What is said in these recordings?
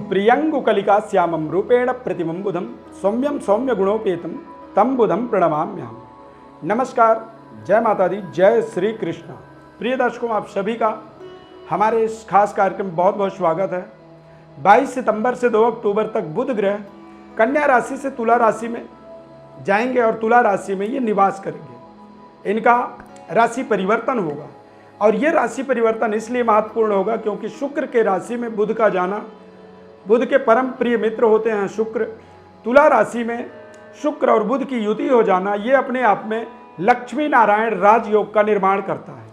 प्रियंगुकलिका श्यामं रूपेण प्रतिमं बुधं सौम्यं सौम्य गुणोपेतं तम बुधं प्रणमाम्यहम्। नमस्कार, जय माता दी, जय श्री कृष्ण। प्रिय दर्शकों, आप सभी का हमारे इस खास कार्यक्रम में बहुत बहुत स्वागत है। 22 सितंबर से 2 अक्टूबर तक बुध ग्रह कन्या राशि से तुला राशि में जाएंगे और तुला राशि में ये निवास करेंगे। इनका राशि परिवर्तन होगा और ये राशि परिवर्तन इसलिए महत्वपूर्ण होगा क्योंकि शुक्र के राशि में बुध का जाना, बुध के परम प्रिय मित्र होते हैं शुक्र, तुला राशि में शुक्र और बुध की युति हो जाना, ये अपने आप में लक्ष्मी नारायण राजयोग का निर्माण करता है।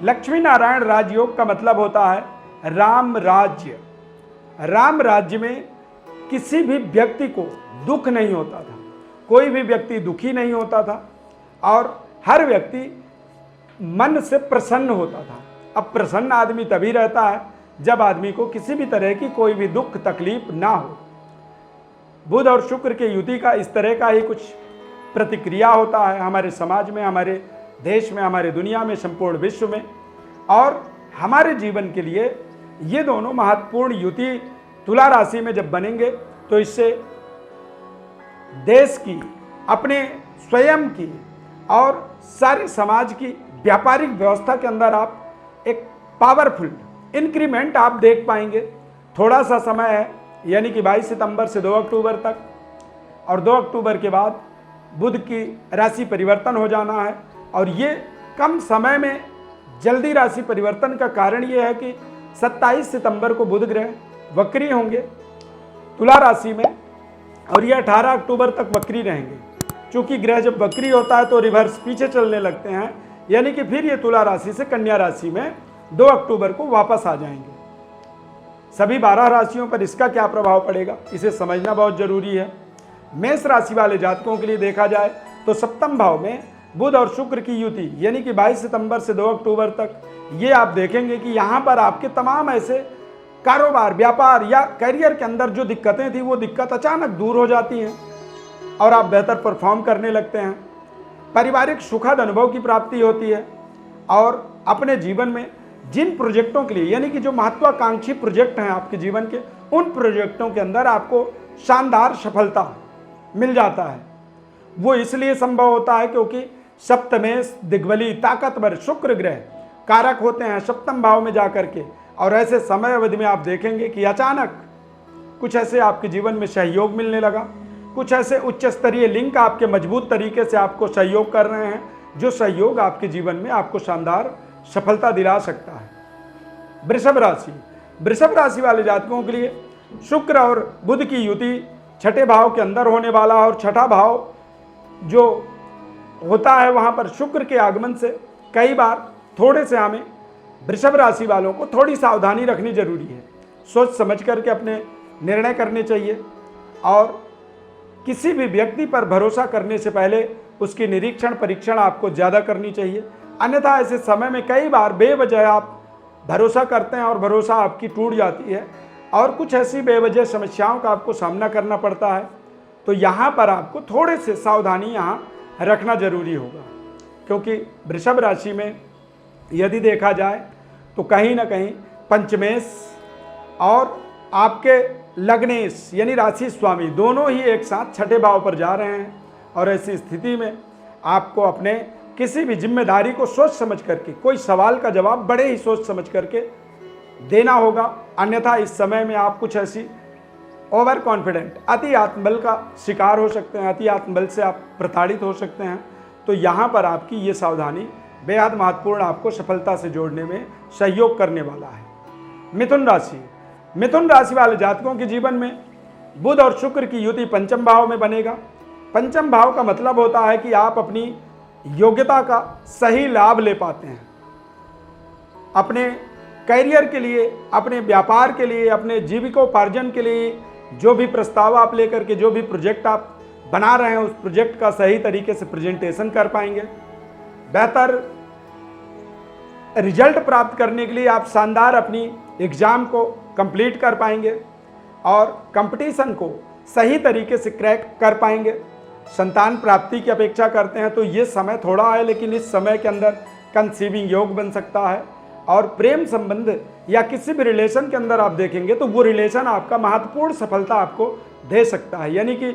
लक्ष्मी नारायण राजयोग का मतलब होता है राम राज्य। राम राज्य में किसी भी व्यक्ति को दुख नहीं होता था, कोई भी व्यक्ति दुखी नहीं होता था और हर व्यक्ति मन से प्रसन्न होता था। अब प्रसन्न आदमी तभी रहता है जब आदमी को किसी भी तरह की कोई भी दुख तकलीफ ना हो। बुध और शुक्र के युति का इस तरह का ही कुछ प्रतिक्रिया होता है हमारे समाज में, हमारे देश में, हमारे दुनिया में, संपूर्ण विश्व में। और हमारे जीवन के लिए ये दोनों महत्वपूर्ण युति तुला राशि में जब बनेंगे तो इससे देश की, अपने स्वयं की और सारे समाज की व्यापारिक व्यवस्था के अंदर आप एक पावरफुल इंक्रीमेंट आप देख पाएंगे। थोड़ा सा समय है, यानी कि 22 सितंबर से 2 अक्टूबर तक, और 2 अक्टूबर के बाद बुध की राशि परिवर्तन हो जाना है। और ये कम समय में जल्दी राशि परिवर्तन का कारण ये है कि 27 सितंबर को बुध ग्रह वक्री होंगे तुला राशि में और ये 18 अक्टूबर तक वक्री रहेंगे। चूंकि ग्रह जब वक्री होता है तो रिवर्स पीछे चलने लगते हैं, यानी कि फिर ये तुला राशि से कन्या राशि में 2 अक्टूबर को वापस आ जाएंगे। सभी 12 राशियों पर इसका क्या प्रभाव पड़ेगा, इसे समझना बहुत जरूरी है। मेष राशि वाले जातकों के लिए देखा जाए तो सप्तम भाव में बुध और शुक्र की युति, यानी कि 22 सितंबर से 2 अक्टूबर तक, ये आप देखेंगे कि यहाँ पर आपके तमाम ऐसे कारोबार, व्यापार या करियर के अंदर जो दिक्कतें थी वो दिक्कत अचानक दूर हो जाती हैं और आप बेहतर परफॉर्म करने लगते हैं। पारिवारिक सुखद अनुभव की प्राप्ति होती है और अपने जीवन में जिन प्रोजेक्टों के लिए, यानी कि जो महत्वाकांक्षी प्रोजेक्ट हैं आपके जीवन के, उन प्रोजेक्टों के अंदर आपको शानदार सफलता मिल जाता है। वो इसलिए संभव होता है क्योंकि सप्तमेश दिग्बली ताकतवर शुक्र ग्रह कारक होते हैं सप्तम भाव में जाकर के। और ऐसे समय अवधि में आप देखेंगे कि अचानक कुछ ऐसे आपके जीवन में सहयोग मिलने लगा, कुछ ऐसे उच्च स्तरीय लिंक आपके मजबूत तरीके से आपको सहयोग कर रहे हैं, जो सहयोग आपके जीवन में आपको शानदार सफलता दिला सकता है। वृषभ राशि, वृषभ राशि वाले जातकों के लिए शुक्र और बुध की युति छठे भाव के अंदर होने वाला, और छठा भाव जो होता है वहां पर शुक्र के आगमन से कई बार थोड़े से हमें वृषभ राशि वालों को थोड़ी सावधानी रखनी जरूरी है। सोच समझ करके अपने निर्णय करने चाहिए और किसी भी व्यक्ति पर भरोसा करने से पहले उसकी निरीक्षण परीक्षण आपको ज़्यादा करनी चाहिए। अन्यथा ऐसे समय में कई बार बेवजह आप भरोसा करते हैं और भरोसा आपकी टूट जाती है और कुछ ऐसी बेवजह समस्याओं का आपको सामना करना पड़ता है। तो यहाँ पर आपको थोड़े से सावधानी यहाँ रखना जरूरी होगा, क्योंकि वृषभ राशि में यदि देखा जाए तो कहीं ना कहीं पंचमेश और आपके लग्नेश यानी राशि स्वामी दोनों ही एक साथ छठे भाव पर जा रहे हैं। और ऐसी स्थिति में आपको अपने किसी भी जिम्मेदारी को सोच समझ करके, कोई सवाल का जवाब बड़े ही सोच समझ करके देना होगा। अन्यथा इस समय में आप कुछ ऐसी ओवर कॉन्फिडेंट, अति आत्मबल का शिकार हो सकते हैं, अति आत्मबल से आप प्रताड़ित हो सकते हैं। तो यहाँ पर आपकी ये सावधानी बेहद महत्वपूर्ण, आपको सफलता से जोड़ने में सहयोग करने वाला है। मिथुन राशि, मिथुन राशि वाले जातकों के जीवन में बुध और शुक्र की युति पंचम भाव में बनेगा। पंचम भाव का मतलब होता है कि आप अपनी योग्यता का सही लाभ ले पाते हैं। अपने करियर के लिए, अपने व्यापार के लिए, अपने जीविकोपार्जन के लिए जो भी प्रस्ताव आप लेकर के, जो भी प्रोजेक्ट आप बना रहे हैं, उस प्रोजेक्ट का सही तरीके से प्रेजेंटेशन कर पाएंगे। बेहतर रिजल्ट प्राप्त करने के लिए आप शानदार अपनी एग्ज़ाम को कंप्लीट कर पाएंगे और कंपटीशन को सही तरीके से क्रैक कर पाएंगे। संतान प्राप्ति की अपेक्षा करते हैं तो ये समय थोड़ा है, लेकिन इस समय के अंदर कंसीविंग योग बन सकता है और प्रेम संबंध या किसी भी रिलेशन के अंदर आप देखेंगे तो वो रिलेशन आपका महत्वपूर्ण सफलता आपको दे सकता है। यानी कि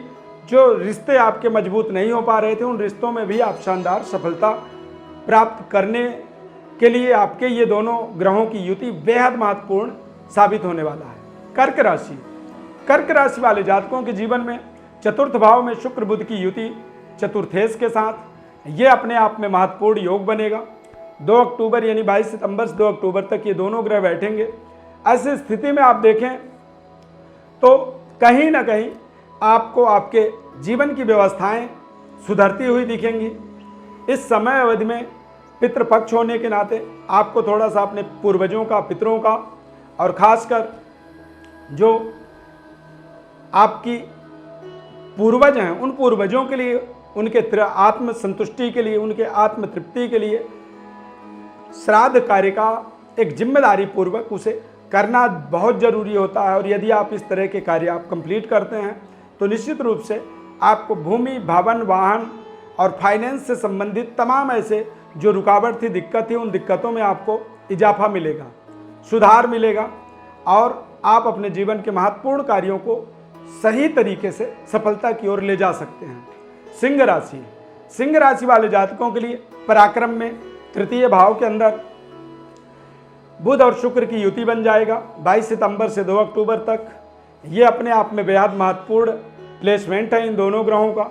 जो रिश्ते आपके मजबूत नहीं हो पा रहे थे, उन रिश्तों में भी आप शानदार सफलता प्राप्त करने के लिए आपके ये दोनों ग्रहों की युति बेहद महत्वपूर्ण साबित होने वाला है। कर्क राशि, कर्क राशि वाले जातकों के जीवन में चतुर्थ भाव में शुक्र बुध की युति चतुर्थेश के साथ ये अपने आप में महत्वपूर्ण योग बनेगा। 2 अक्टूबर यानी 22 सितंबर से 2 अक्टूबर तक ये दोनों ग्रह बैठेंगे। ऐसी स्थिति में आप देखें तो कहीं ना कहीं आपको आपके जीवन की व्यवस्थाएं सुधरती हुई दिखेंगी। इस समय अवधि में पितृपक्ष होने के नाते आपको थोड़ा सा अपने पूर्वजों का, पितरों का और खासकर जो आपकी पूर्वज हैं उन पूर्वजों के लिए, उनके आत्म संतुष्टि के लिए, उनके आत्म तृप्ति के लिए श्राद्ध कार्य का एक जिम्मेदारी पूर्वक उसे करना बहुत जरूरी होता है। और यदि आप इस तरह के कार्य आप कंप्लीट करते हैं तो निश्चित रूप से आपको भूमि, भवन, वाहन और फाइनेंस से संबंधित तमाम ऐसे जो रुकावट थी, दिक्कत थी, उन दिक्कतों में आपको इजाफा मिलेगा, सुधार मिलेगा और आप अपने जीवन के महत्वपूर्ण कार्यों को सही तरीके से सफलता की ओर ले जा सकते हैं। सिंह राशि, सिंह राशि वाले जातकों के लिए पराक्रम में तृतीय भाव के अंदर बुध और शुक्र की युति बन जाएगा 22 सितंबर से 2 अक्टूबर तक। ये अपने आप में बेहद महत्वपूर्ण प्लेसमेंट है इन दोनों ग्रहों का।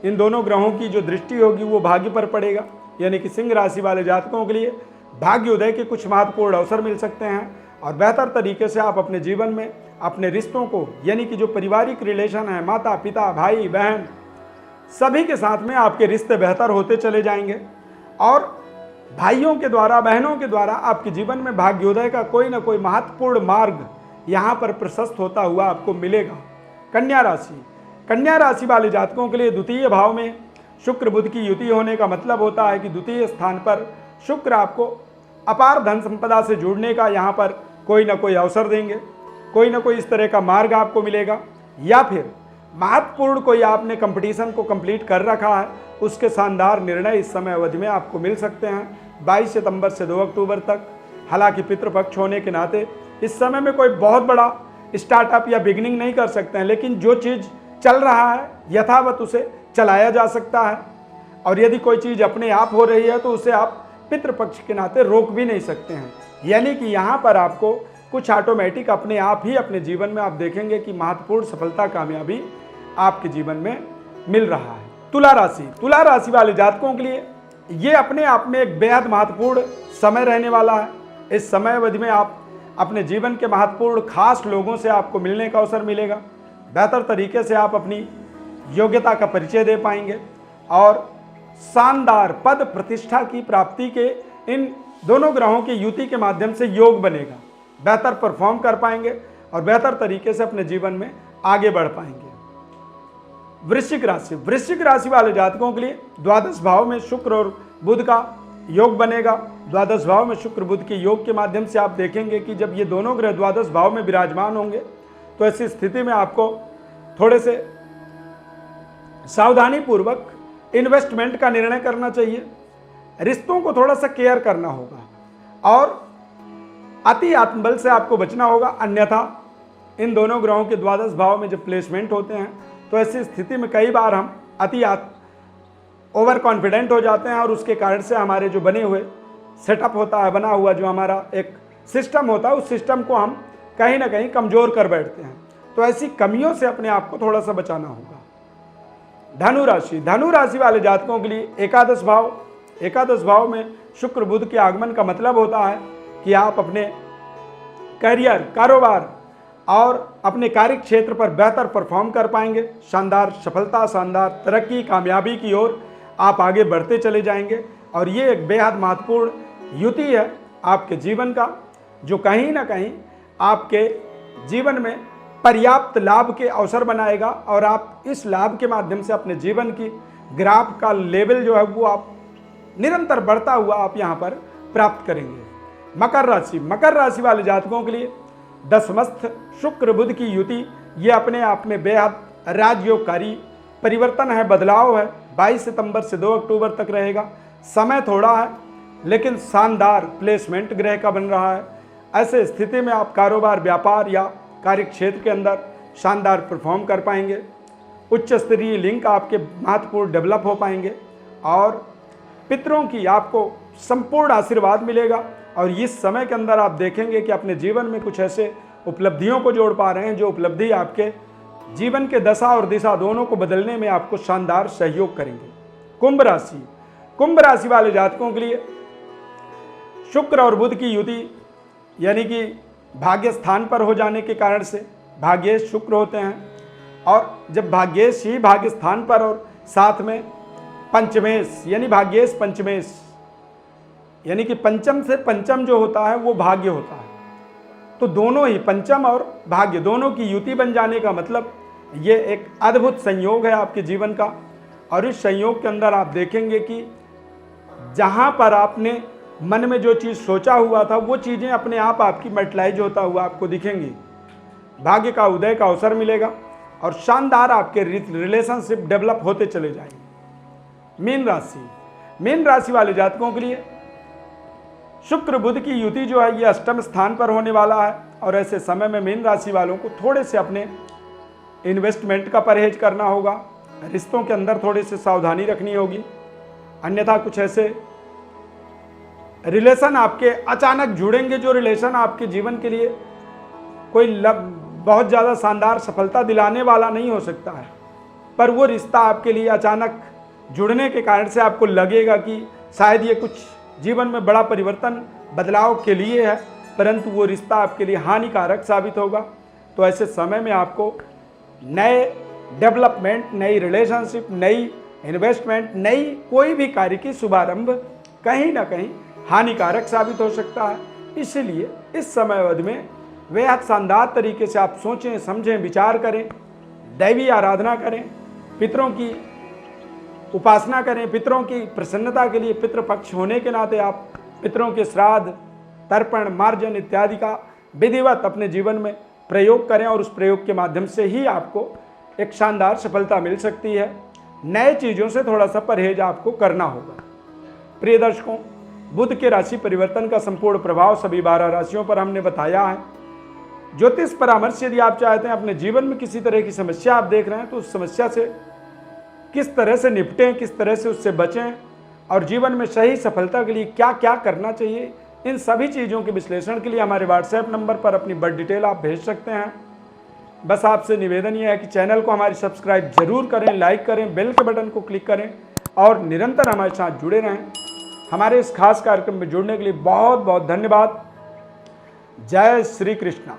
इन दोनों ग्रहों की जो दृष्टि होगी वो भाग्य पर पड़ेगा, यानी कि सिंह राशि वाले जातकों के लिए भाग्य उदय के कुछ महत्वपूर्ण अवसर मिल सकते हैं और बेहतर तरीके से आप अपने जीवन में अपने रिश्तों को, यानी कि जो पारिवारिक रिलेशन है, माता पिता, भाई बहन, सभी के साथ में आपके रिश्ते बेहतर होते चले जाएंगे और भाइयों के द्वारा, बहनों के द्वारा आपके जीवन में भाग्योदय का कोई ना कोई महत्वपूर्ण मार्ग यहाँ पर प्रशस्त होता हुआ आपको मिलेगा। कन्या राशि, कन्या राशि वाले जातकों के लिए द्वितीय भाव में शुक्र बुध की युति होने का मतलब होता है कि द्वितीय स्थान पर शुक्र आपको अपार धन संपदा से जुड़ने का यहाँ पर कोई ना कोई अवसर देंगे, कोई ना कोई इस तरह का मार्ग आपको मिलेगा, या फिर महत्वपूर्ण कोई आपने कंपटीशन को कंप्लीट कर रखा है उसके शानदार निर्णय इस समय अवधि में आपको मिल सकते हैं 22 सितंबर से 2 अक्टूबर तक। हालांकि पितृपक्ष होने के नाते इस समय में कोई बहुत बड़ा स्टार्टअप या बिगिनिंग नहीं कर सकते हैं, लेकिन जो चीज़ चल रहा है यथावत उसे चलाया जा सकता है और यदि कोई चीज़ अपने आप हो रही है तो उसे आप पितृपक्ष के नाते रोक भी नहीं सकते हैं। यानी कि यहाँ पर आपको कुछ ऑटोमेटिक अपने आप ही अपने जीवन में आप देखेंगे कि महत्वपूर्ण सफलता, कामयाबी आपके जीवन में मिल रहा है। तुला राशि, तुला राशि वाले जातकों के लिए ये अपने आप में एक बेहद महत्वपूर्ण समय रहने वाला है। इस समय अवधि में आप अपने जीवन के महत्वपूर्ण खास लोगों से आपको मिलने का अवसर मिलेगा। बेहतर तरीके से आप अपनी योग्यता का परिचय दे पाएंगे और शानदार पद प्रतिष्ठा की प्राप्ति के इन दोनों ग्रहों की युति के माध्यम से योग बनेगा। बेहतर परफॉर्म कर पाएंगे और बेहतर तरीके से अपने जीवन में आगे बढ़ पाएंगे। वृश्चिक राशि, वृश्चिक राशि वाले जातकों के लिए द्वादश भाव में शुक्र और बुध का योग बनेगा। द्वादश भाव में शुक्र बुध के योग के माध्यम से आप देखेंगे कि जब ये दोनों ग्रह द्वादश भाव में विराजमान होंगे तो ऐसी स्थिति में आपको थोड़े से सावधानी पूर्वक इन्वेस्टमेंट का निर्णय करना चाहिए। रिश्तों को थोड़ा सा केयर करना होगा और अति आत्मबल से आपको बचना होगा, अन्यथा इन दोनों ग्रहों के द्वादश भाव में जब प्लेसमेंट होते हैं तो ऐसी स्थिति में कई बार हम ओवर कॉन्फिडेंट हो जाते हैं और उसके कारण से हमारे जो बने हुए सेटअप होता है, बना हुआ जो हमारा एक सिस्टम होता है, उस सिस्टम को हम कहीं ना कहीं कमज़ोर कर बैठते हैं। तो ऐसी कमियों से अपने आप को थोड़ा सा बचाना होगा। धनु राशि, धनु राशि वाले जातकों के लिए एकादश भाव में शुक्र बुध के आगमन का मतलब होता है कि आप अपने करियर, कारोबार और अपने कार्य क्षेत्र पर बेहतर परफॉर्म कर पाएंगे। शानदार सफलता, शानदार तरक्की, कामयाबी की ओर आप आगे बढ़ते चले जाएंगे और ये एक बेहद महत्वपूर्ण युति है आपके जीवन का, जो कहीं ना कहीं आपके जीवन में पर्याप्त लाभ के अवसर बनाएगा और आप इस लाभ के माध्यम से अपने जीवन की ग्राफ का लेवल जो है वो आप निरंतर बढ़ता हुआ आप यहाँ पर प्राप्त करेंगे। मकर राशि वाले जातकों के लिए दशमस्थ शुक्र बुध की युति ये अपने आप में बेहद राजयोगकारी परिवर्तन है, बदलाव है। 22 सितंबर से 2 अक्टूबर तक रहेगा। समय थोड़ा है, लेकिन शानदार प्लेसमेंट ग्रह का बन रहा है। ऐसे स्थिति में आप कारोबार, व्यापार या कार्य क्षेत्र के अंदर शानदार परफॉर्म कर पाएंगे। उच्च स्तरीय लिंक आपके महत्वपूर्ण डेवलप हो पाएंगे और पितरों की आपको संपूर्ण आशीर्वाद मिलेगा। और इस समय के अंदर आप देखेंगे कि अपने जीवन में कुछ ऐसे उपलब्धियों को जोड़ पा रहे हैं जो उपलब्धि आपके जीवन के दशा और दिशा दोनों को बदलने में आपको शानदार सहयोग करेंगे। कुंभ राशि, कुंभ राशि वाले जातकों के लिए शुक्र और बुध की युति यानी कि भाग्य स्थान पर हो जाने के कारण से भाग्येश शुक्र होते हैं। और जब भाग्येश ही भाग्य स्थान पर और साथ में पंचमेश यानी भाग्येश पंचमेश यानी कि पंचम से पंचम जो होता है वो भाग्य होता है, तो दोनों ही पंचम और भाग्य दोनों की युति बन जाने का मतलब ये एक अद्भुत संयोग है आपके जीवन का। और इस संयोग के अंदर आप देखेंगे कि जहाँ पर आपने मन में जो चीज़ सोचा हुआ था वो चीज़ें अपने आप आपकी मल्टीप्लाइज होता हुआ आपको दिखेंगी। भाग्य का उदय का अवसर मिलेगा और शानदार आपके रिलेशनशिप डेवलप होते चले जाएंगे। मीन राशि, मीन राशि वाले जातकों के लिए शुक्र बुध की युति जो है ये अष्टम स्थान पर होने वाला है। और ऐसे समय में मीन राशि वालों को थोड़े से अपने इन्वेस्टमेंट का परहेज करना होगा, रिश्तों के अंदर थोड़ी सी सावधानी रखनी होगी, अन्यथा कुछ ऐसे रिलेशन आपके अचानक जुड़ेंगे जो रिलेशन आपके जीवन के लिए कोई बहुत ज़्यादा शानदार सफलता दिलाने वाला नहीं हो सकता है, पर वो रिश्ता आपके लिए अचानक जुड़ने के कारण से आपको लगेगा कि शायद ये कुछ जीवन में बड़ा परिवर्तन बदलाव के लिए है, परंतु वो रिश्ता आपके लिए हानिकारक साबित होगा। तो ऐसे समय में आपको नए डेवलपमेंट, नई रिलेशनशिप, नई इन्वेस्टमेंट, नई कोई भी कार्य की शुभारंभ कहीं ना कहीं हानिकारक साबित हो सकता है। इसलिए इस समय अवधि में बेहद शानदार तरीके से आप सोचें, समझें, विचार करें, दैवी आराधना करें, पितरों की उपासना करें। पितरों की प्रसन्नता के लिए पितृपक्ष होने के नाते आप पितरों के श्राद्ध, तर्पण, मार्जन इत्यादि का विधिवत अपने जीवन में प्रयोग करें और उस प्रयोग के माध्यम से ही आपको एक शानदार सफलता मिल सकती है। नए चीज़ों से थोड़ा सा परहेज आपको करना होगा। प्रिय दर्शकों, बुध के राशि परिवर्तन का संपूर्ण प्रभाव सभी 12 राशियों पर हमने बताया है। ज्योतिष परामर्श यदि आप चाहते हैं अपने जीवन में किसी तरह की समस्या आप देख रहे हैं तो उस समस्या से किस तरह से निपटें, किस तरह से उससे बचें और जीवन में सही सफलता के लिए क्या क्या करना चाहिए, इन सभी चीज़ों के विश्लेषण के लिए हमारे व्हाट्सएप नंबर पर अपनी बर्थ डिटेल आप भेज सकते हैं। बस आपसे निवेदन यह है कि चैनल को हमारे सब्सक्राइब जरूर करें, लाइक करें, बेल के बटन को क्लिक करें और निरंतर हमारे साथ जुड़े रहें। हमारे इस खास कार्यक्रम में जुड़ने के लिए बहुत बहुत धन्यवाद। जय श्री कृष्ण।